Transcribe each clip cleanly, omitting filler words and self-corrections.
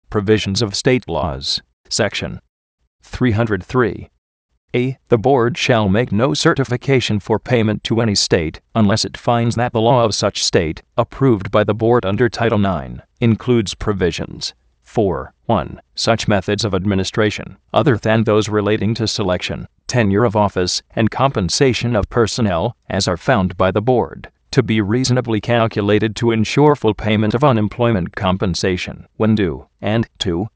Provisions of State Laws. Section 303. A. The Board shall make no certification for payment to any state, unless it finds that the law of such state, approved by the Board under Title IX, includes provisions for 1. Such methods of administration, other than those relating to selection, tenure of office, and compensation of personnel, as are found by the Board to be reasonably calculated to ensure full payment of unemployment compensation when due, and 2.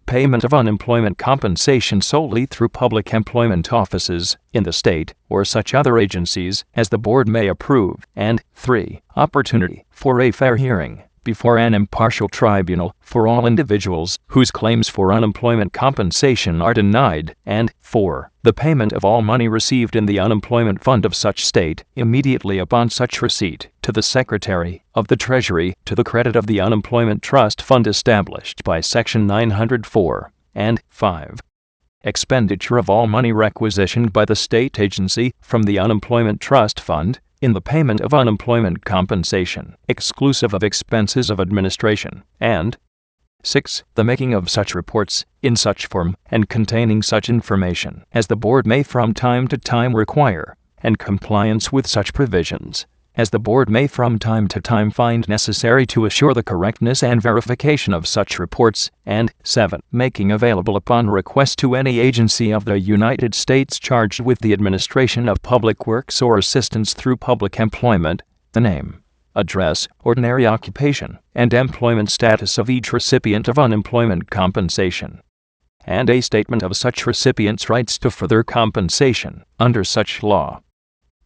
Payment of unemployment compensation solely through public employment offices in the state or such other agencies as the Board may approve, and 3. Opportunity for a fair hearing before an impartial tribunal for all individuals whose claims for unemployment compensation are denied, and 4. The payment of all money received in the unemployment fund of such state immediately upon such receipt to the Secretary of the Treasury to the credit of the unemployment trust fund established by Section 904, and 5. Expenditure of all money requisitioned by the state agency from the unemployment trust fund in the payment of unemployment compensation, exclusive of expenses of administration, and 6. The making of such reports, in such form, and containing such information as the Board may from time to time require, and compliance with such provisions as the Board may from time to time find necessary to assure the correctness and verification of such reports, and 7. Making available upon request to any agency of the United States charged with the administration of public works or assistance through public employment, the name, address, ordinary occupation, and employment status of each recipient of unemployment compensation, and a statement of such recipient's rights to further compensation under such law.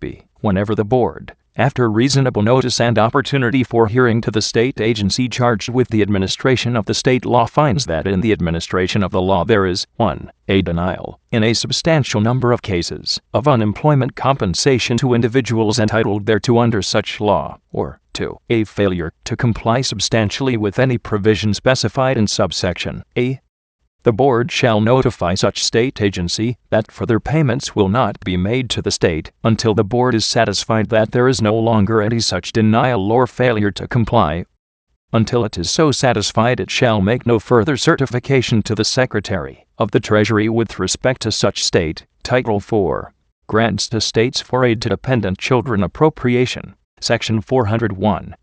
B. Whenever the Board, after reasonable notice and opportunity for hearing to the state agency charged with the administration of the state law, finds that in the administration of the law there is 1. A denial, in a substantial number of cases, of unemployment compensation to individuals entitled thereto under such law, or 2. A failure to comply substantially with any provision specified in subsection A. The Board shall notify such state agency that further payments will not be made to the state until the Board is satisfied that there is no longer any such denial or failure to comply. Until it is so satisfied, it shall make no further certification to the Secretary of the Treasury with respect to such state. Title IV. Grants to States for Aid to Dependent Children Appropriation. Section 401.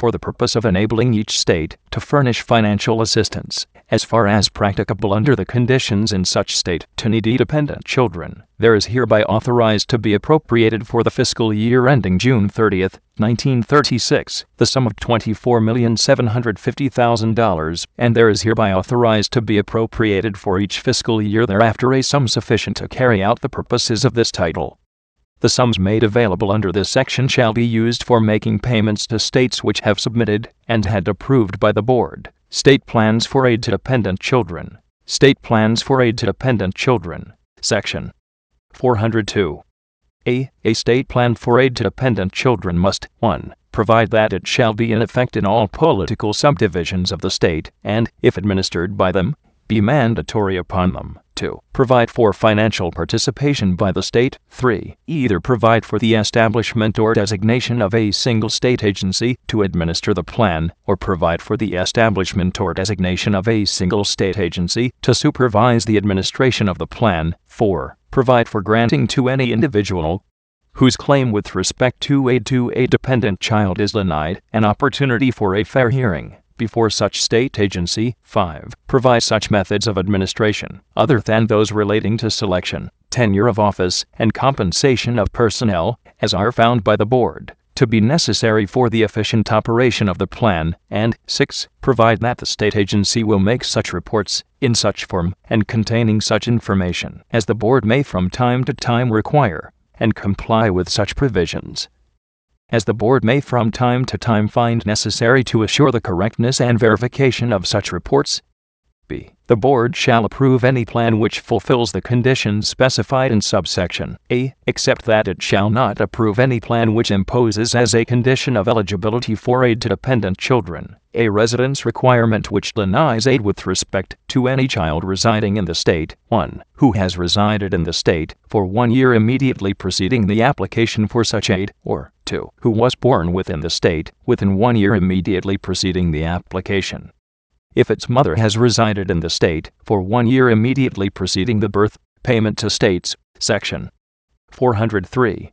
For the purpose of enabling each state to furnish financial assistance, as far as practicable under the conditions in such state, to needy dependent children, there is hereby authorized to be appropriated for the fiscal year ending June 30, 1936, the sum of $24,750,000, and there is hereby authorized to be appropriated for each fiscal year thereafter a sum sufficient to carry out the purposes of this title. The sums made available under this section shall be used for making payments to states which have submitted, and had approved by the Board, state plans for aid to dependent children. State plans for aid to dependent children. Section 402. A state plan for aid to dependent children must 1. Provide that it shall be in effect in all political subdivisions of the state, and, if administered by them, be mandatory upon them. 2. Provide for financial participation by the state. 3. Either provide for the establishment or designation of a single state agency to administer the plan, or provide for the establishment or designation of a single state agency to supervise the administration of the plan. 4. Provide for granting to any individual whose claim with respect to aid to a dependent child is denied an opportunity for a fair hearing before such state agency. 5. Provide such methods of administration, other than those relating to selection, tenure of office, and compensation of personnel, as are found by the Board to be necessary for the efficient operation of the plan, and 6. Provide that the state agency will make such reports, in such form, and containing such information as the Board may from time to time require, and comply with such provisions as the Board may from time to time find necessary to assure the correctness and verification of such reports. B. The Board shall approve any plan which fulfills the conditions specified in subsection A, except that it shall not approve any plan which imposes as a condition of eligibility for aid to dependent children a residence requirement which denies aid with respect to any child residing in the state, 1. Who has resided in the state for 1 year immediately preceding the application for such aid, or 2. Who was born within the state within 1 year immediately preceding the application. If its mother has resided in the state for 1 year immediately preceding the birth. Payment to states. Section 403.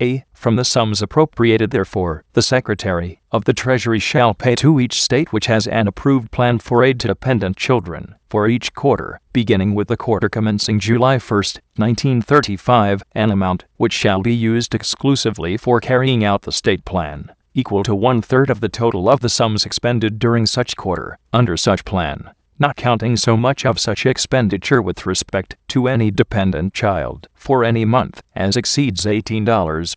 A. From the sums appropriated therefor, the Secretary of the Treasury shall pay to each state which has an approved plan for aid to dependent children, for each quarter, beginning with the quarter commencing July 1, 1935, an amount which shall be used exclusively for carrying out the state plan, equal to 1/3 of the total of the sums expended during such quarter, under such plan, not counting so much of such expenditure with respect to any dependent child, for any month, as exceeds $18,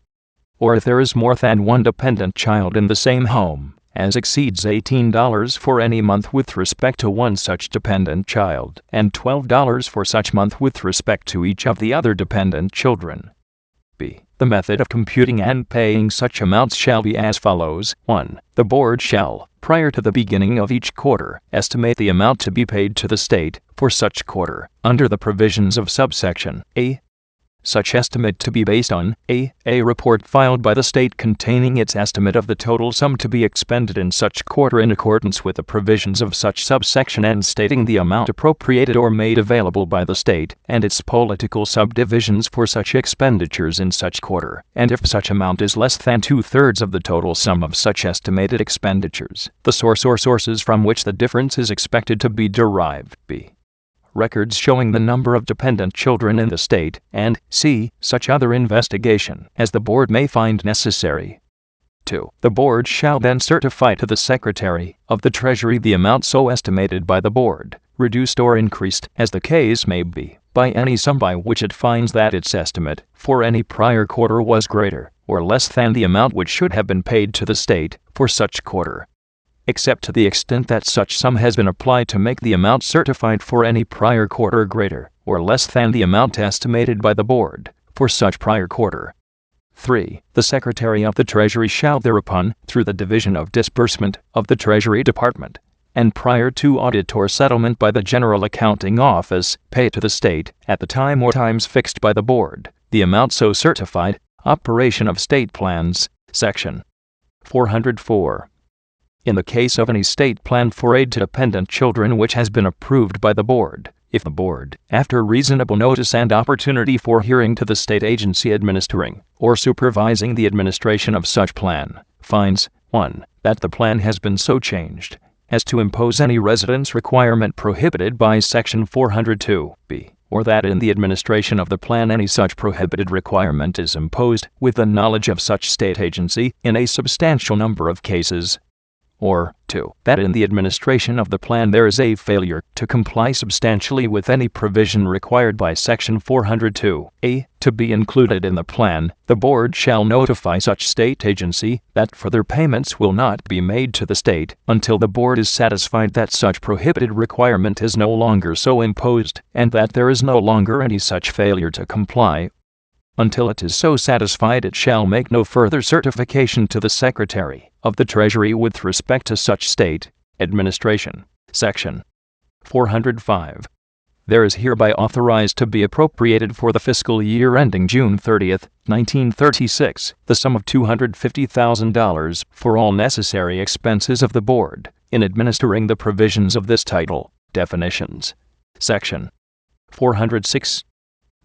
or if there is more than one dependent child in the same home, as exceeds $18 for any month with respect to one such dependent child, and $12 for such month with respect to each of the other dependent children. B. The method of computing and paying such amounts shall be as follows. 1. The board shall, prior to the beginning of each quarter, estimate the amount to be paid to the state for such quarter, under the provisions of subsection A. Such estimate to be based on a report filed by the state containing its estimate of the total sum to be expended in such quarter in accordance with the provisions of such subsection and stating the amount appropriated or made available by the state and its political subdivisions for such expenditures in such quarter, and if such amount is less than 2/3 of the total sum of such estimated expenditures, the source or sources from which the difference is expected to be derived. B. Records showing the number of dependent children in the state, and c. such other investigation as the board may find necessary. 2. The board shall then certify to the Secretary of the Treasury the amount so estimated by the board, reduced or increased, as the case may be, by any sum by which it finds that its estimate for any prior quarter was greater or less than the amount which should have been paid to the state for such quarter, except to the extent that such sum has been applied to make the amount certified for any prior quarter greater or less than the amount estimated by the board for such prior quarter. 3. The Secretary of the Treasury shall thereupon, through the Division of Disbursement of the Treasury Department, and prior to audit or settlement by the General Accounting Office, pay to the state, at the time or times fixed by the board, the amount so certified. Operation of State Plans. Section 404. In the case of any state plan for aid to dependent children which has been approved by the board, if the board, after reasonable notice and opportunity for hearing to the state agency administering or supervising the administration of such plan, finds 1. That the plan has been so changed as to impose any residence requirement prohibited by Section 402, b. or that in the administration of the plan any such prohibited requirement is imposed with the knowledge of such state agency in a substantial number of cases, or 2. That in the administration of the plan there is a failure to comply substantially with any provision required by Section 402a to be included in the plan, the board shall notify such state agency that further payments will not be made to the state until the board is satisfied that such prohibited requirement is no longer so imposed and that there is no longer any such failure to comply. Until it is so satisfied, it shall make no further certification to the Secretary of the Treasury with respect to such state administration. Section 405. There is hereby authorized to be appropriated for the fiscal year ending June 30, 1936, the sum of $250,000 for all necessary expenses of the board in administering the provisions of this title. Definitions. Section 406.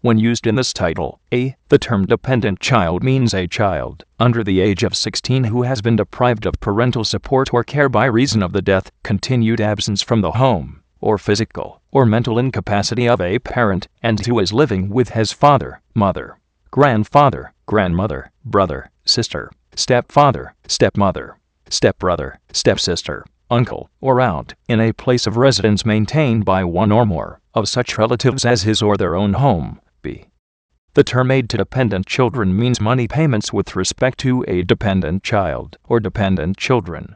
When used in this title, a. The term dependent child means a child under the age of 16 who has been deprived of parental support or care by reason of the death, continued absence from the home, or physical or mental incapacity of a parent, and who is living with his father, mother, grandfather, grandmother, brother, sister, stepfather, stepmother, stepbrother, stepsister, uncle, or aunt, in a place of residence maintained by one or more of such relatives as his or their own home. B. The term aid to dependent children means money payments with respect to a dependent child or dependent children